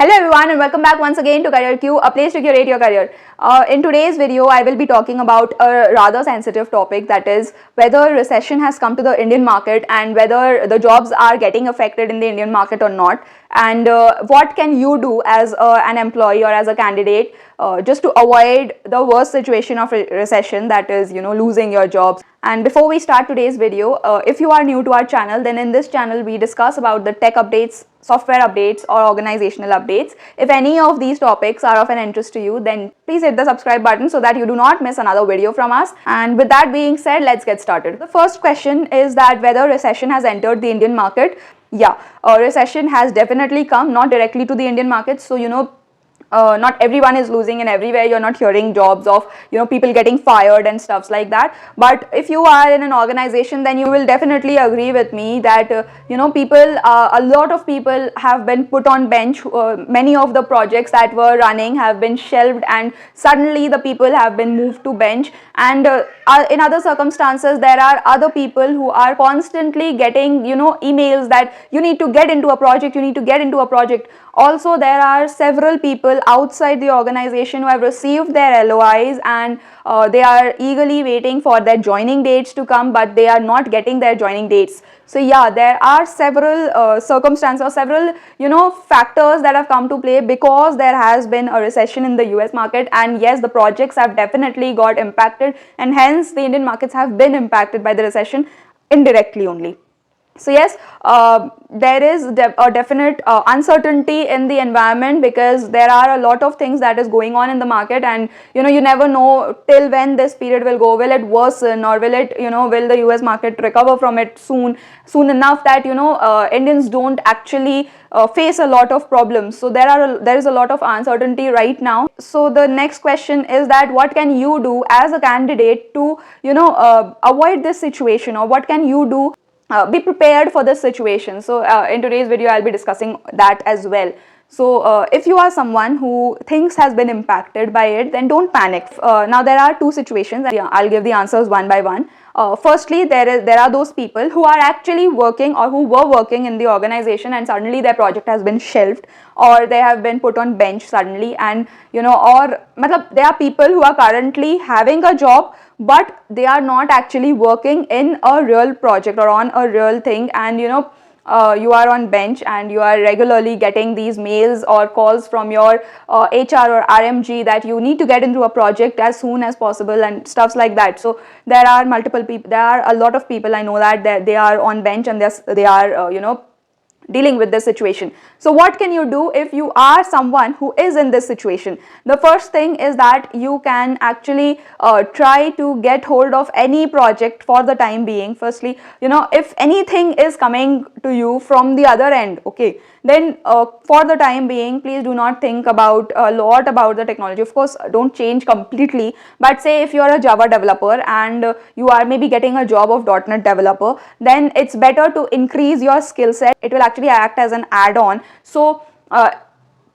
Hello everyone and welcome back once again to CareerQ, a place to curate your career. In today's video, I will be talking about a rather sensitive topic, that is whether recession has come to the Indian market and whether the jobs are getting affected in the Indian market or not, and what can you do as an employee or as a candidate just to avoid the worst situation of recession, that is, losing your jobs. And before we start today's video, if you are new to our channel, then in this channel we discuss about the tech updates, software updates or organizational updates. If any of these topics are of an interest to you, then please hit the subscribe button so that you do not miss another video from us. And with that being said, let's get started. The first question is that whether recession has entered the Indian market. Yeah, recession has definitely come, not directly to the Indian market. So not everyone is losing, and everywhere you're not hearing jobs of people getting fired and stuffs like that. But if you are in an organization, then you will definitely agree with me that a lot of people have been put on bench. Many of the projects that were running have been shelved, and suddenly the people have been moved to bench. And in other circumstances, there are other people who are constantly getting emails that you need to get into a project, you need to get into a project. Also, there are several people outside the organization who have received their LOIs, and they are eagerly waiting for their joining dates to come, but they are not getting their joining dates. So yeah, there are several circumstances or several factors that have come to play because there has been a recession in the US market. And yes, the projects have definitely got impacted, and hence the Indian markets have been impacted by the recession indirectly only. So yes, there is a definite uncertainty in the environment because there are a lot of things that is going on in the market, and you never know till when this period will go. Will it worsen, or will it will the US market recover from it soon enough that Indians don't actually face a lot of problems. So there is a lot of uncertainty right now. So the next question is that what can you do as a candidate to avoid this situation, or what can you do be prepared for this situation. So in today's video I'll be discussing that as well. So if you are someone who thinks has been impacted by it, then don't panic. Now there are two situations, and I'll give the answers one by one. Firstly, there are those people who are actually working or who were working in the organization, and suddenly their project has been shelved, or they have been put on bench suddenly, and there are people who are currently having a job, but they are not actually working in a real project or on a real thing, and you are on bench and you are regularly getting these mails or calls from your HR or RMG that you need to get into a project as soon as possible and stuffs like that. So there are multiple people, there are a lot of people I know that they are on bench, and they are dealing with this situation. So what can you do if you are someone who is in this situation? The first thing is that you can actually try to get hold of any project for the time being. Firstly, if anything is coming to you from the other end, okay, then for the time being, please do not think about a lot about the technology. Of course, don't change completely, but say if you are a Java developer and you are maybe getting a job of .NET developer, then it's better to increase your skill set. It will actually act as an add-on. So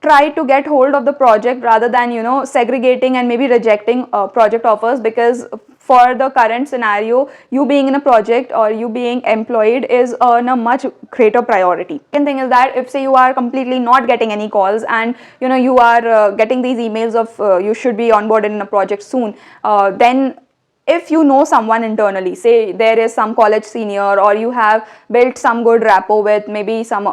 try to get hold of the project rather than segregating and maybe rejecting project offers, because for the current scenario, you being in a project or you being employed is on a much greater priority. Second thing is that if say you are completely not getting any calls, and you are getting these emails of you should be onboarded in a project soon, then if you know someone internally, say there is some college senior, or you have built some good rapport with maybe some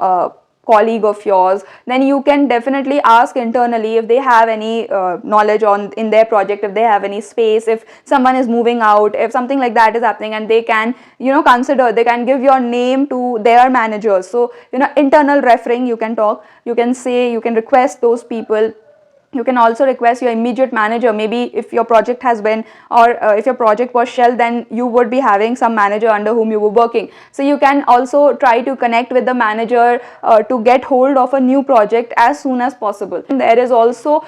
colleague of yours, then you can definitely ask internally if they have any knowledge in their project, if they have any space, if someone is moving out, if something like that is happening, and they can consider, they can give your name to their managers. So internal referring, you can talk, you can say, you can request those people. You can also request your immediate manager. Maybe if your project has been, or if your project was shelved, then you would be having some manager under whom you were working. So you can also try to connect with the manager to get hold of a new project as soon as possible. And there is also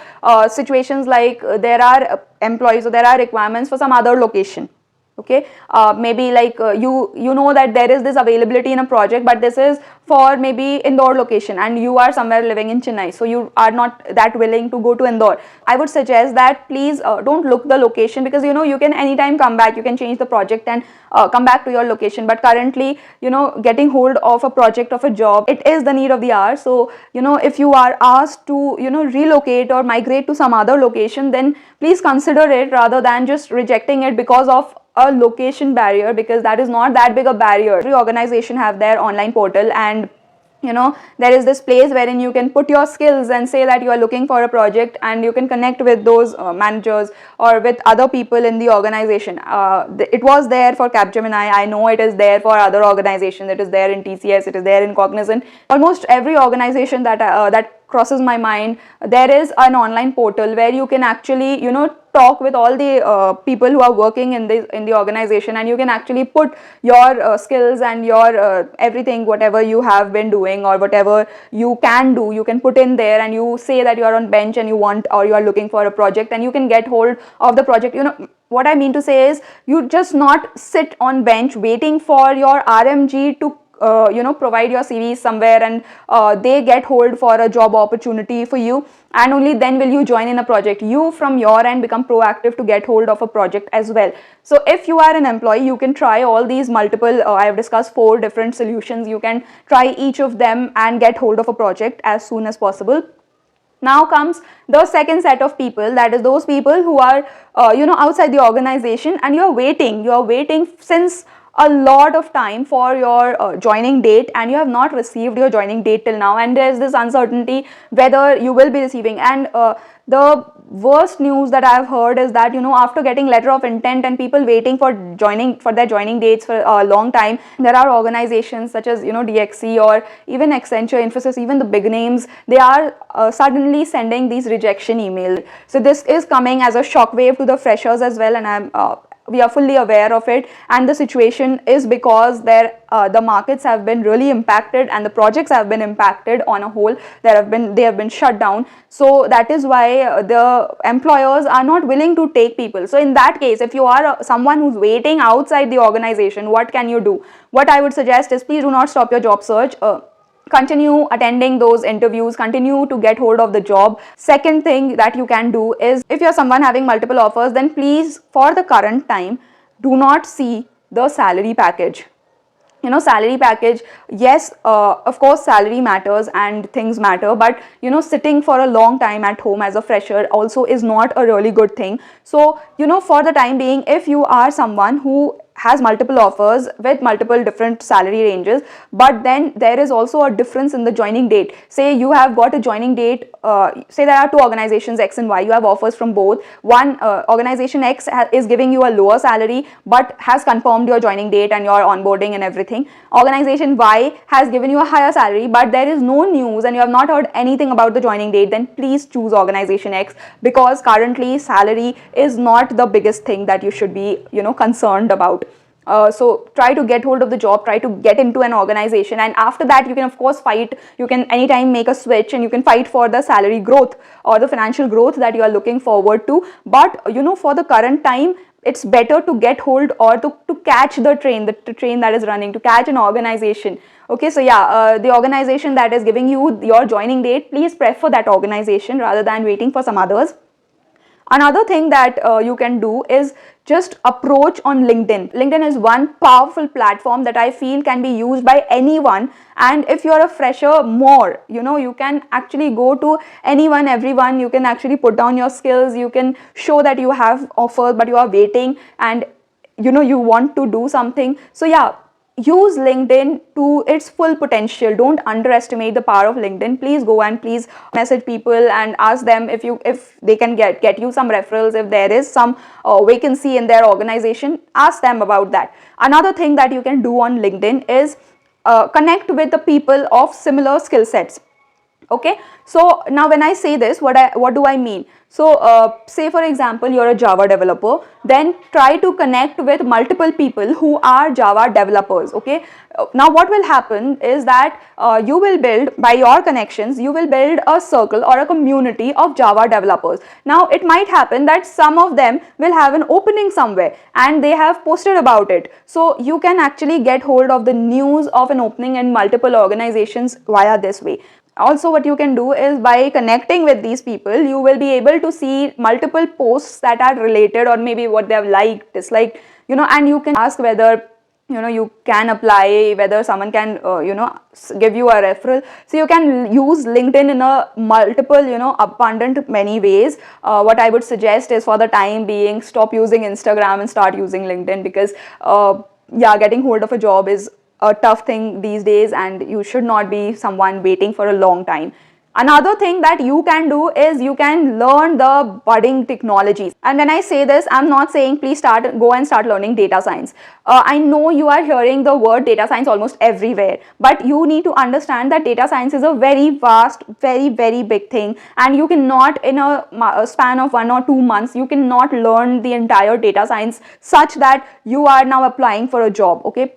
situations like there are employees, or there are requirements for some other location. Okay, maybe like you know that there is this availability in a project, but this is for maybe Indore location and you are somewhere living in Chennai, so you are not that willing to go to Indore. I would suggest that please don't look the location, because you can anytime come back, you can change the project and come back to your location. But currently, getting hold of a project, of a job, it is the need of the hour. So if you are asked to relocate or migrate to some other location, then please consider it rather than just rejecting it because of a location barrier, because that is not that big a barrier. Every organization have their online portal, and there is this place wherein you can put your skills and say that you are looking for a project, and you can connect with those managers or with other people in the organization. It was there for Capgemini. I know it is there for other organizations. It is there in TCS, it is there in Cognizant. Almost every organization that crosses my mind, there is an online portal where you can actually talk with all the people who are working in the organization, and you can actually put your skills and your everything, whatever you have been doing or whatever you can do, you can put in there, and you say that you are on bench and you want, or you are looking for a project, and you can get hold of the project. What I mean to say is, you just not sit on bench waiting for your RMG to provide your CV somewhere, and they get hold for a job opportunity for you, and only then will you join in a project. You from your end become proactive to get hold of a project as well. So if you are an employee, you can try all these multiple, I have discussed 4 different solutions. You can try each of them and get hold of a project as soon as possible. Now comes the second set of people, that is those people who are outside the organization, and you are waiting since a lot of time for your joining date, and you have not received your joining date till now, and there is this uncertainty whether you will be receiving. And the worst news that I have heard is that after getting letter of intent and people waiting for their joining dates for a long time, there are organizations such as DXC or even Accenture, Infosys, even the big names, they are suddenly sending these rejection emails. So this is coming as a shockwave to the freshers as well, and we are fully aware of it. And the situation is because the markets have been really impacted, and the projects have been impacted on a whole. They have been shut down. So that is why the employers are not willing to take people. So in that case, if you are someone who's waiting outside the organization, what can you do? What I would suggest is, please do not stop your job search. Continue attending those interviews, continue to get hold of the job. Second thing that you can do is, if you're someone having multiple offers, then please, for the current time, do not see the salary package. Salary package, yes, of course salary matters and things matter, but sitting for a long time at home as a fresher also is not a really good thing. So for the time being, if you are someone who has multiple offers with multiple different salary ranges, but then there is also a difference in the joining date. Say you have got a joining date, say there are 2 organizations X and Y, you have offers from both. One organization X is giving you a lower salary but has confirmed your joining date and your onboarding and everything. Organization Y has given you a higher salary, but there is no news and you have not heard anything about the joining date. Then please choose organization X, because currently salary is not the biggest thing that you should be concerned about. So try to get hold of the job, try to get into an organization, and after that you can of course fight. You can anytime make a switch and you can fight for the salary growth or the financial growth that you are looking forward to. But for the current time, it's better to get hold or to catch the train that is running, to catch an organization. Okay, so yeah, the organization that is giving you your joining date, please prefer that organization rather than waiting for some others. Another thing that you can do is just approach on LinkedIn. LinkedIn is one powerful platform that I feel can be used by anyone. And if you're a fresher, you can actually go to anyone, everyone. You can actually put down your skills. You can show that you have offers, but you are waiting, and you want to do something. So yeah, use LinkedIn to its full potential. Don't underestimate the power of LinkedIn. Please go and please message people and ask them if they can get you some referrals. If there is some vacancy in their organization, ask them about that. Another thing that you can do on LinkedIn is connect with the people of similar skill sets. Okay, so now when I say this, what do I mean? So say for example you're a Java developer, then try to connect with multiple people who are Java developers. Okay, now what will happen is that you will build, by your connections, you will build a circle or a community of Java developers. Now it might happen that some of them will have an opening somewhere and they have posted about it, so you can actually get hold of the news of an opening in multiple organizations via this way. Also, what you can do is, by connecting with these people, you will be able to see multiple posts that are related, or maybe what they have liked, disliked, and you can ask whether you can apply, whether someone can give you a referral. So you can use LinkedIn in a multiple abundant many ways. What I would suggest is, for the time being, stop using Instagram and start using LinkedIn, because yeah, getting hold of a job is a tough thing these days, and you should not be someone waiting for a long time. Another thing that you can do is, you can learn the budding technologies. And when I say this, I'm not saying please go and start learning data science. I know you are hearing the word data science almost everywhere, but you need to understand that data science is a very vast, very, very big thing, and you cannot, in a span of 1 or 2 months, you cannot learn the entire data science such that you are now applying for a job. Okay,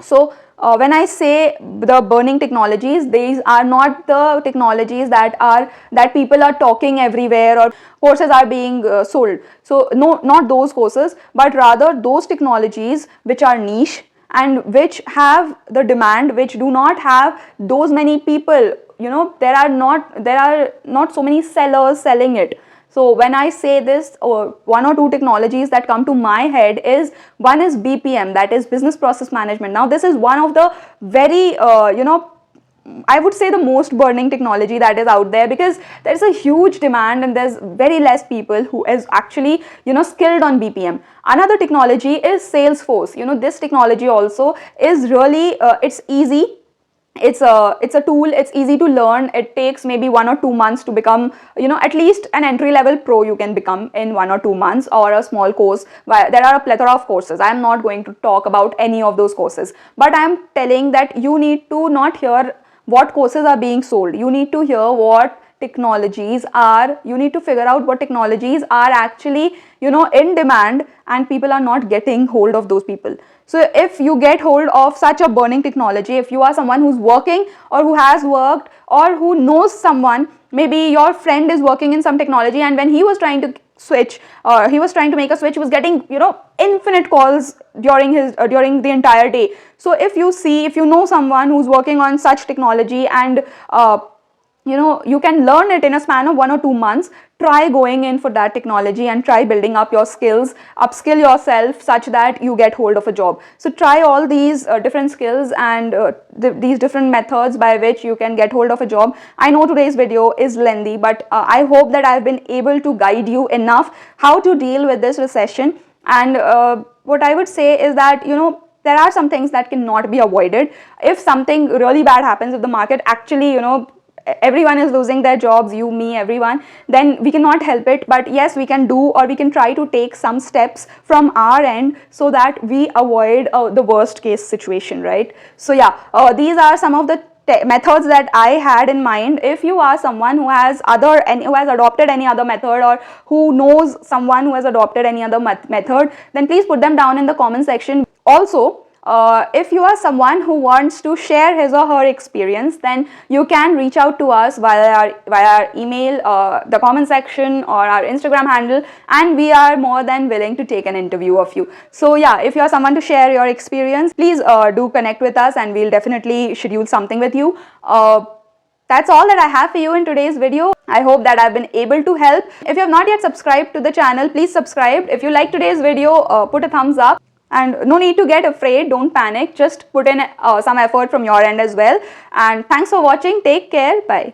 so when I say the burning technologies, these are not the technologies that people are talking everywhere, or courses are being sold. So no, not those courses, but rather those technologies which are niche and which have the demand, which do not have those many people. There are not so many sellers selling it. So when I say this, 1 or 2 technologies that come to my head is, one is BPM, that is business process management. Now this is one of the very I would say the most burning technology that is out there, because there's a huge demand and there's very less people who is actually skilled on BPM. Another technology is Salesforce. This technology also is really it's easy. It's a tool, it's easy to learn. It takes maybe 1 or 2 months to become at least an entry level pro. You can become in 1 or 2 months, or a small course. There are a plethora of courses. I am not going to talk about any of those courses, but I am telling that you need to not hear what courses are being sold. You need to hear what technologies are, you need to figure out what technologies are actually in demand, and people are not getting hold of those people. So if you get hold of such a burning technology, if you are someone who's working, or who has worked, or who knows someone, maybe your friend is working in some technology, and when he was trying to switch, he was trying to make a switch, he was getting infinite calls during the entire day. So if you know someone who's working on such technology, and you can learn it in a span of 1 or 2 months, try going in for that technology and try building up your skills, upskill yourself such that you get hold of a job. So try all these different skills and these different methods by which you can get hold of a job. I know today's video is lengthy, but I hope that I've been able to guide you enough how to deal with this recession. And what I would say is that there are some things that cannot be avoided. If something really bad happens, if the market actually everyone is losing their jobs, you, me, everyone, then we cannot help it. But yes, we can do, or we can try to take some steps from our end so that we avoid the worst case situation, right? So yeah, these are some of the methods that I had in mind. If you are someone who has adopted any other method, or who knows someone who has adopted any other method, then please put them down in the comment section. Also, if you are someone who wants to share his or her experience, then you can reach out to us via our email, the comment section, or our Instagram handle, and we are more than willing to take an interview of you. So yeah, if you are someone to share your experience, please do connect with us, and we'll definitely schedule something with you. That's all that I have for you in today's video. I hope that I've been able to help. If you have not yet subscribed to the channel, please subscribe. If you like today's video, put a thumbs up. And no need to get afraid, don't panic, just put in some effort from your end as well. And thanks for watching, take care, bye.